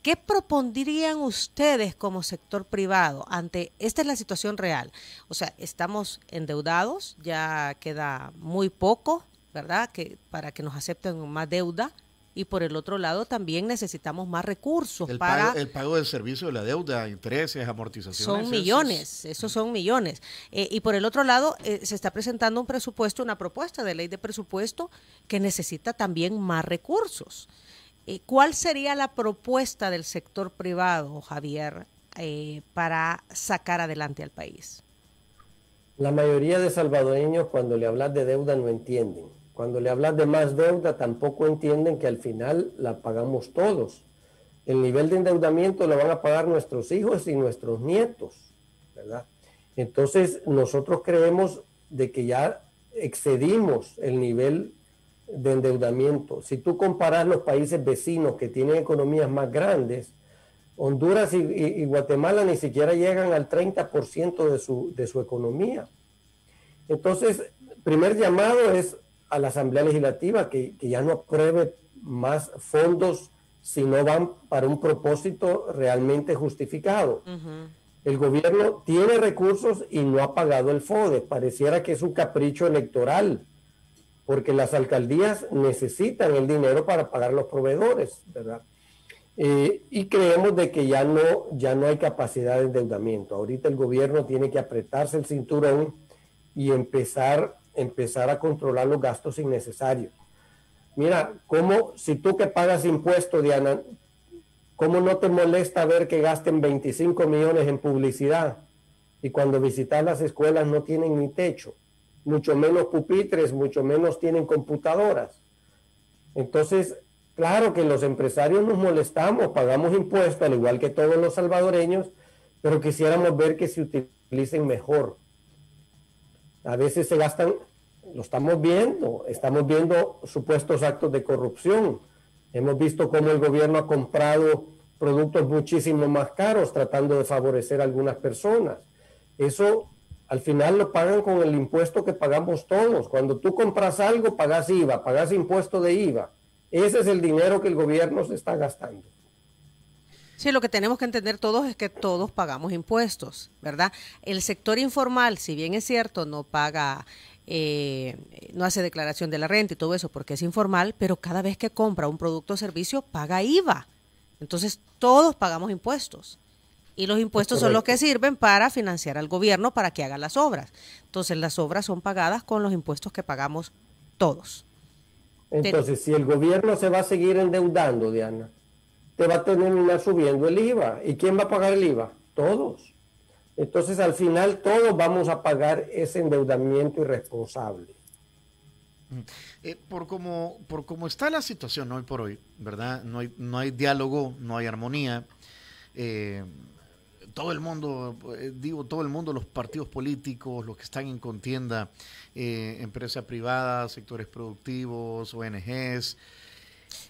¿Qué propondrían ustedes como sector privado ante, esta es la situación real? O sea, estamos endeudados, ya queda muy poco, ¿verdad? Para que nos acepten más deuda. Y por el otro lado también necesitamos más recursos el para... el pago del servicio de la deuda, intereses, amortizaciones. Son millones, esos son millones. Y por el otro lado se está presentando un presupuesto, una propuesta de ley de presupuesto que necesita también más recursos. ¿Cuál sería la propuesta del sector privado, Javier, para sacar adelante al país? La mayoría de salvadoreños cuando le hablas de deuda no entienden. Cuando le hablas de más deuda tampoco entienden que al final la pagamos todos. El nivel de endeudamiento lo van a pagar nuestros hijos y nuestros nietos, ¿verdad? Entonces nosotros creemos de que ya excedimos el nivel de endeudamiento. Si tú comparas los países vecinos que tienen economías más grandes, Honduras y Guatemala ni siquiera llegan al 30% de su economía. Entonces, primer llamado es a la Asamblea Legislativa que ya no apruebe más fondos si no van para un propósito realmente justificado. El gobierno tiene recursos y no ha pagado el FODE. Pareciera que es un capricho electoral, porque las alcaldías necesitan el dinero para pagar los proveedores, ¿verdad? Y creemos de que ya no hay capacidad de endeudamiento. Ahorita el gobierno tiene que apretarse el cinturón y empezar a controlar los gastos innecesarios. Mira, si tú que pagas impuestos, Diana, ¿cómo no te molesta ver que gasten 25 millones en publicidad y cuando visitas las escuelas no tienen ni techo, mucho menos pupitres, mucho menos tienen computadoras? Entonces, claro que los empresarios nos molestamos, pagamos impuestos al igual que todos los salvadoreños, pero quisiéramos ver que se utilicen mejor. A veces se gastan, lo estamos viendo supuestos actos de corrupción. Hemos visto cómo el gobierno ha comprado productos muchísimo más caros tratando de favorecer a algunas personas. Eso al final lo pagan con el impuesto que pagamos todos. Cuando tú compras algo, pagas IVA, pagas impuesto de IVA. Ese es el dinero que el gobierno se está gastando. Sí, lo que tenemos que entender todos es que todos pagamos impuestos, ¿verdad? El sector informal, si bien es cierto, no paga, no hace declaración de la renta y todo eso porque es informal, pero cada vez que compra un producto o servicio paga IVA. Entonces, todos pagamos impuestos. Y los impuestos son los que sirven para financiar al gobierno para que haga las obras. Entonces, las obras son pagadas con los impuestos que pagamos todos. Entonces, si el gobierno se va a seguir endeudando, Diana, te va a terminar subiendo el IVA. ¿Y quién va a pagar el IVA? Todos. Entonces, al final, todos vamos a pagar ese endeudamiento irresponsable. Por cómo está la situación hoy por hoy, ¿verdad? No hay diálogo, no hay armonía. todo el mundo, todo el mundo, los partidos políticos, los que están en contienda, empresa privada, sectores productivos, ONGs.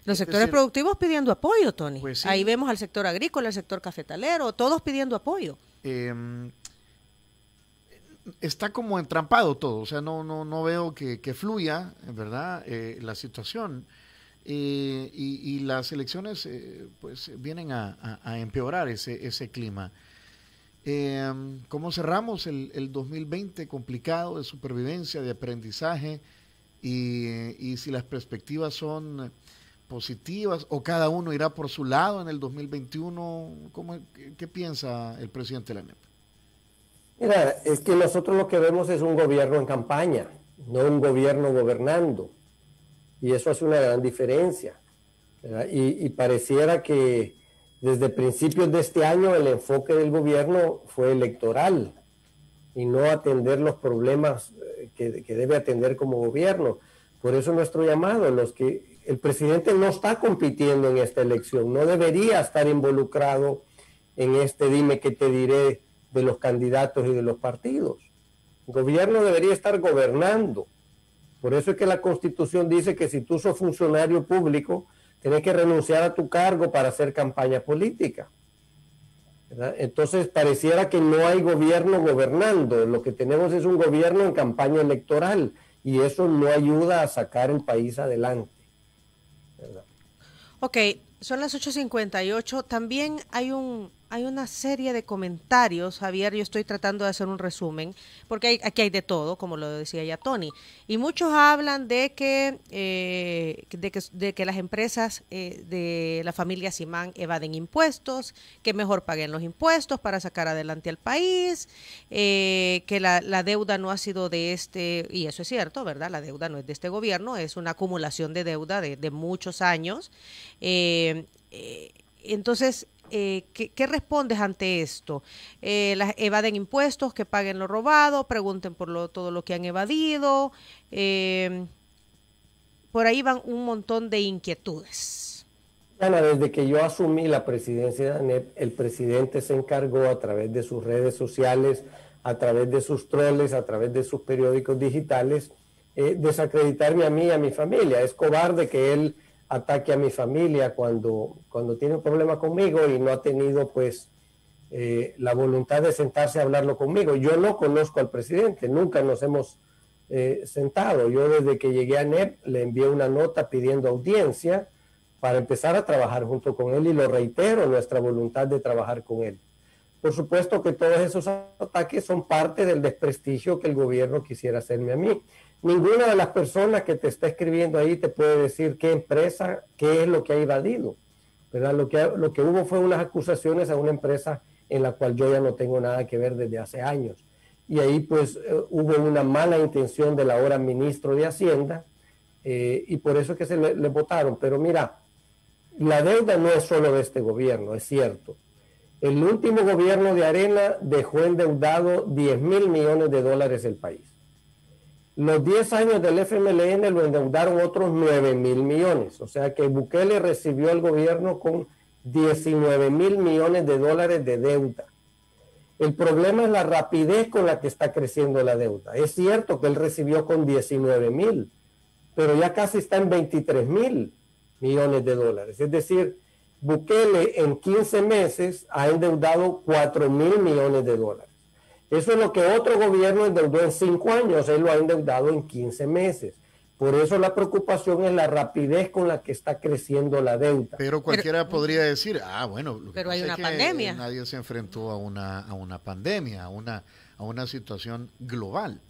Los sectores productivos pidiendo apoyo, Tony. Pues sí. Ahí vemos al sector agrícola, al sector cafetalero, todos pidiendo apoyo. Está como entrampado todo, o sea, no veo que fluya, ¿verdad? La situación. Y las elecciones pues vienen a empeorar ese clima. ¿Cómo cerramos el 2020 complicado de supervivencia, de aprendizaje? Y si las perspectivas son positivas o cada uno irá por su lado en el 2021, ¿qué piensa el presidente de la ANEP? Mira, es que nosotros lo que vemos es un gobierno en campaña, no un gobierno gobernando. Y eso hace una gran diferencia, ¿verdad? Y pareciera que desde principios de este año el enfoque del gobierno fue electoral y no atender los problemas que debe atender como gobierno. Por eso nuestro llamado, el presidente no está compitiendo en esta elección, no debería estar involucrado en este dime que te diré de los candidatos y de los partidos. El gobierno debería estar gobernando. Por eso es que la Constitución dice que si tú sos funcionario público, tienes que renunciar a tu cargo para hacer campaña política, ¿verdad? Entonces pareciera que no hay gobierno gobernando, lo que tenemos es un gobierno en campaña electoral y eso no ayuda a sacar el país adelante, ¿verdad? Ok, son las 8:58. También hay una serie de comentarios, Javier, yo estoy tratando de hacer un resumen, porque aquí hay de todo, como lo decía ya Tony, y muchos hablan de que las empresas de la familia Simán evaden impuestos, que mejor paguen los impuestos para sacar adelante al país, que la deuda no ha sido de y eso es cierto, ¿verdad? La deuda no es de este gobierno, es una acumulación de deuda de muchos años. Entonces, ¿qué respondes ante esto? Evaden impuestos, que paguen lo robado, pregunten por todo lo que han evadido. Por ahí van un montón de inquietudes. Ana, desde que yo asumí la presidencia de ANEP, el presidente se encargó a través de sus redes sociales, a través de sus troles, a través de sus periódicos digitales, desacreditarme a mí y a mi familia. Es cobarde que él ataque a mi familia cuando tiene un problema conmigo y no ha tenido pues la voluntad de sentarse a hablarlo conmigo. Yo no conozco al presidente, nunca nos hemos sentado. Yo desde que llegué a ANEP le envié una nota pidiendo audiencia para empezar a trabajar junto con él y lo reitero, nuestra voluntad de trabajar con él. Por supuesto que todos esos ataques son parte del desprestigio que el gobierno quisiera hacerme a mí. Ninguna de las personas que te está escribiendo ahí te puede decir qué empresa, qué es lo que ha evadido, ¿verdad? Lo que hubo fue unas acusaciones a una empresa en la cual yo ya no tengo nada que ver desde hace años. Y ahí pues hubo una mala intención del ahora ministro de Hacienda y por eso es que se le votaron. Pero mira, la deuda no es solo de este gobierno, es cierto. El último gobierno de Arena dejó endeudado $10,000 millones el país. Los 10 años del FMLN lo endeudaron otros 9,000 millones. O sea que Bukele recibió al gobierno con 19,000 millones de dólares de deuda. El problema es la rapidez con la que está creciendo la deuda. Es cierto que él recibió con 19,000, pero ya casi está en 23,000 millones de dólares. Es decir, Bukele en 15 meses ha endeudado 4,000 millones de dólares. Eso es lo que otro gobierno endeudó en 5 años, él lo ha endeudado en 15 meses. Por eso la preocupación es la rapidez con la que está creciendo la deuda. Pero cualquiera podría decir, bueno, lo que pero pasa hay una es que pandemia. Nadie se enfrentó a una pandemia, a una situación global.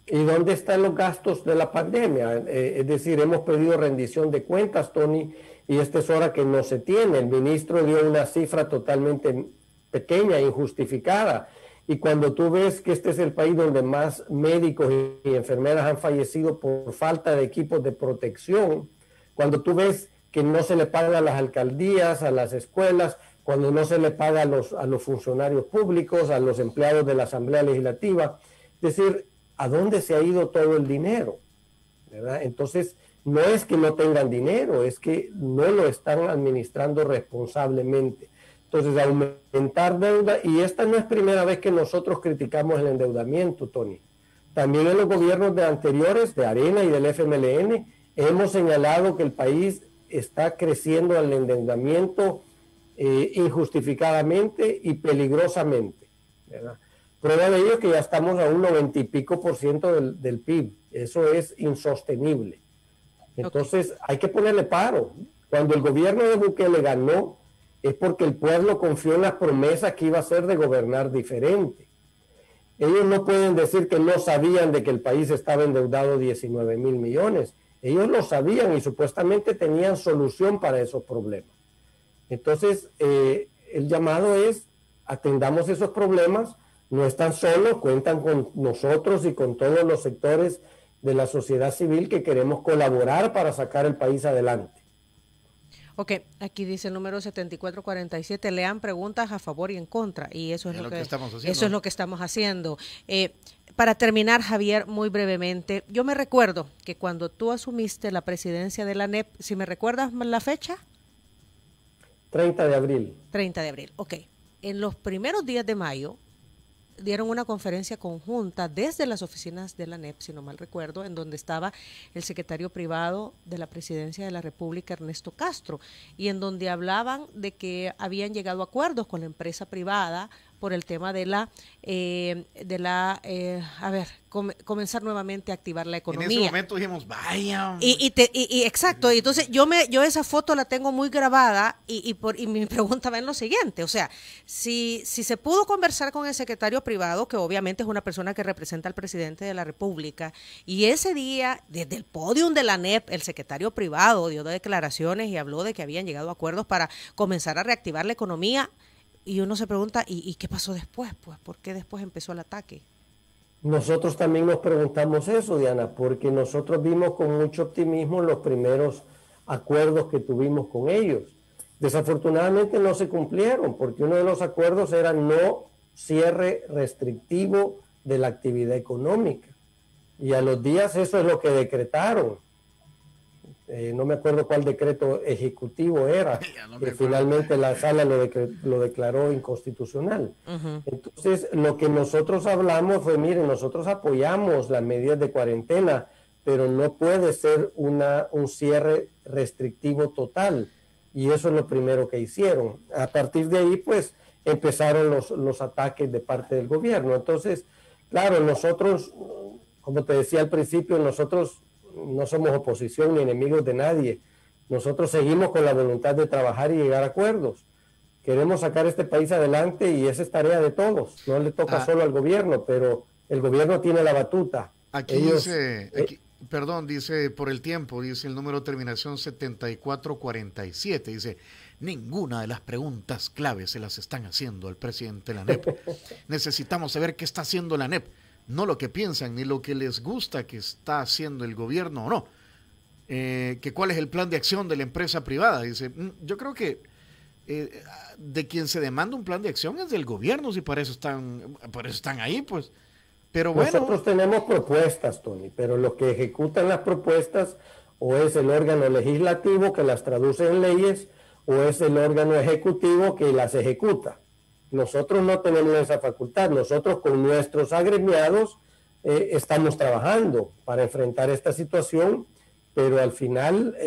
¿Y dónde están los gastos de la pandemia? Es decir, hemos pedido rendición de cuentas, Tony, y esta es hora que no se tiene. El ministro dio una cifra totalmente pequeña, injustificada. Y cuando tú ves que este es el país donde más médicos y enfermeras han fallecido por falta de equipos de protección, cuando tú ves que no se le paga a las alcaldías, a las escuelas, cuando no se le paga a los funcionarios públicos, a los empleados de la Asamblea Legislativa, es decir, ¿a dónde se ha ido todo el dinero? ¿Verdad? Entonces, no es que no tengan dinero, es que no lo están administrando responsablemente. Entonces, aumentar deuda, y esta no es primera vez que nosotros criticamos el endeudamiento, Tony. También en los gobiernos de anteriores, de Arena y del FMLN, hemos señalado que el país está creciendo el endeudamiento injustificadamente y peligrosamente, ¿verdad? Prueba de ello es que ya estamos a un 90 y pico % del PIB. Eso es insostenible. Entonces, hay que ponerle paro. Cuando el gobierno de Bukele ganó, es porque el pueblo confió en las promesas que iba a hacer de gobernar diferente. Ellos no pueden decir que no sabían de que el país estaba endeudado 19,000 millones. Ellos lo sabían y supuestamente tenían solución para esos problemas. Entonces, el llamado es, atendamos esos problemas, no están solos, cuentan con nosotros y con todos los sectores de la sociedad civil que queremos colaborar para sacar el país adelante. Ok, aquí dice el número 7447, lean preguntas a favor y en contra, y eso es lo que estamos haciendo. Eso es lo que estamos haciendo. Para terminar, Javier, muy brevemente, yo me recuerdo que cuando tú asumiste la presidencia de la ANEP, si me recuerdas la fecha. 30 de abril. 30 de abril, ok. En los primeros días de mayo, dieron una conferencia conjunta desde las oficinas de la ANEP, si no mal recuerdo, en donde estaba el secretario privado de la Presidencia de la República, Ernesto Castro, y en donde hablaban de que habían llegado a acuerdos con la empresa privada por el tema de comenzar nuevamente a activar la economía. En ese momento dijimos, vaya. Exacto, y entonces yo esa foto la tengo muy grabada y mi pregunta va en lo siguiente, o sea, si se pudo conversar con el secretario privado, que obviamente es una persona que representa al presidente de la República, y ese día, desde el podium de la ANEP, el secretario privado dio declaraciones y habló de que habían llegado a acuerdos para comenzar a reactivar la economía, y uno se pregunta, ¿y qué pasó después? Pues, ¿por qué después empezó el ataque? Nosotros también nos preguntamos eso, Diana, porque nosotros vimos con mucho optimismo los primeros acuerdos que tuvimos con ellos. Desafortunadamente no se cumplieron, porque uno de los acuerdos era no cierre restrictivo de la actividad económica. Y a los días eso es lo que decretaron. No me acuerdo cuál decreto ejecutivo era, que finalmente la sala lo declaró inconstitucional. Entonces, lo que nosotros hablamos fue, miren, nosotros apoyamos las medidas de cuarentena, pero no puede ser un cierre restrictivo total. Y eso es lo primero que hicieron. A partir de ahí, pues, empezaron los ataques de parte del gobierno. Entonces, claro, nosotros, como te decía al principio, nosotros no somos oposición ni enemigos de nadie. Nosotros seguimos con la voluntad de trabajar y llegar a acuerdos. Queremos sacar este país adelante y esa es tarea de todos. No le toca solo al gobierno, pero el gobierno tiene la batuta. Aquí dice, dice por el tiempo, dice el número de terminación 7447, dice, ninguna de las preguntas claves se las están haciendo al presidente de la ANEP. Necesitamos saber qué está haciendo la ANEP. No lo que piensan, ni lo que les gusta que está haciendo el gobierno o no. Que cuál es el plan de acción de la empresa privada. Dice, yo creo que de quien se demanda un plan de acción es del gobierno, si por eso están ahí, pues. Pero bueno. Nosotros tenemos propuestas, Tony, pero los que ejecutan las propuestas o es el órgano legislativo que las traduce en leyes o es el órgano ejecutivo que las ejecuta. Nosotros no tenemos esa facultad. Nosotros con nuestros agremiados estamos trabajando para enfrentar esta situación, pero al final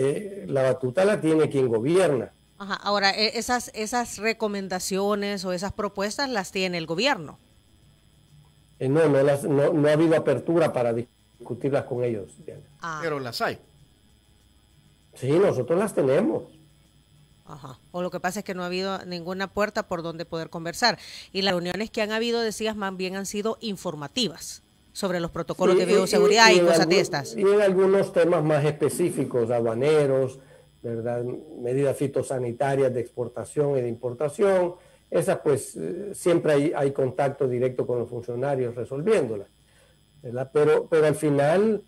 la batuta la tiene quien gobierna. Ajá. Ahora, esas recomendaciones o esas propuestas las tiene el gobierno. No ha habido apertura para discutirlas con ellos. Pero las hay. Sí, nosotros las tenemos. Ajá. O lo que pasa es que no ha habido ninguna puerta por donde poder conversar. Y las reuniones que han habido, decías, más bien han sido informativas sobre los protocolos de bioseguridad y cosas de estas. Y en algunos temas más específicos, aduaneros, ¿verdad? Medidas fitosanitarias de exportación y de importación. Esas pues siempre hay contacto directo con los funcionarios resolviéndolas, ¿verdad? Pero al final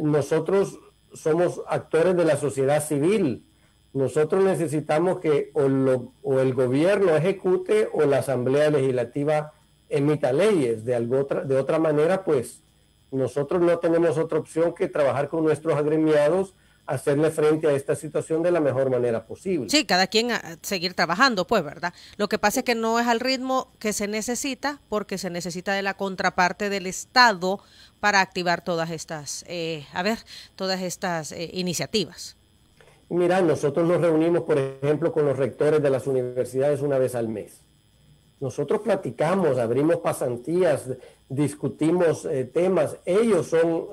nosotros somos actores de la sociedad civil. Nosotros necesitamos que o el gobierno ejecute o la Asamblea Legislativa emita leyes. De otra manera, pues nosotros no tenemos otra opción que trabajar con nuestros agremiados hacerle frente a esta situación de la mejor manera posible. Sí, cada quien a seguir trabajando, pues, ¿verdad? Lo que pasa es que no es al ritmo que se necesita, porque se necesita de la contraparte del Estado para activar todas estas, iniciativas. Mira, nosotros nos reunimos, por ejemplo, con los rectores de las universidades una vez al mes. Nosotros platicamos, abrimos pasantías, discutimos temas. Ellos son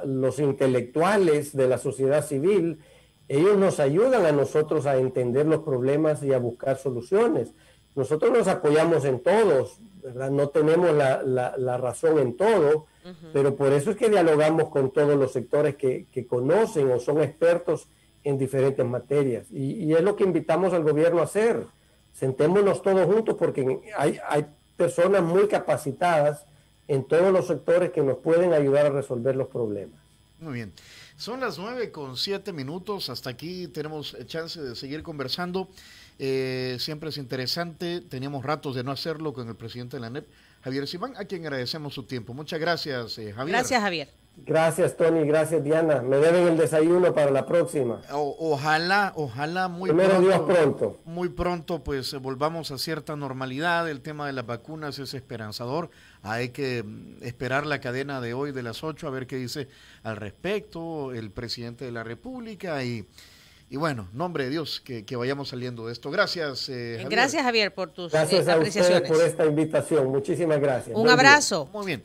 los intelectuales de la sociedad civil. Ellos nos ayudan a nosotros a entender los problemas y a buscar soluciones. Nosotros nos apoyamos en todos, ¿verdad? No tenemos la razón en todo, pero por eso es que dialogamos con todos los sectores que conocen o son expertos en diferentes materias. Y es lo que invitamos al gobierno a hacer. Sentémonos todos juntos porque hay personas muy capacitadas en todos los sectores que nos pueden ayudar a resolver los problemas. Muy bien. Son las 9:07. Hasta aquí tenemos chance de seguir conversando. Siempre es interesante. Teníamos ratos de no hacerlo con el presidente de la ANEP, Javier Simán, a quien agradecemos su tiempo. Muchas gracias, Javier. Gracias, Javier. Gracias, Tony. Gracias, Diana. Me deben el desayuno para la próxima. Ojalá muy Primero pronto. Dios pronto. Muy pronto, pues volvamos a cierta normalidad. El tema de las vacunas es esperanzador. Hay que esperar la cadena de hoy de las 8 a ver qué dice al respecto el presidente de la República y bueno, nombre de Dios, que vayamos saliendo de esto. Gracias, Javier. Gracias, Javier, por tus apreciaciones. Gracias a ustedes por esta invitación. Muchísimas gracias. Un abrazo. Muy bien.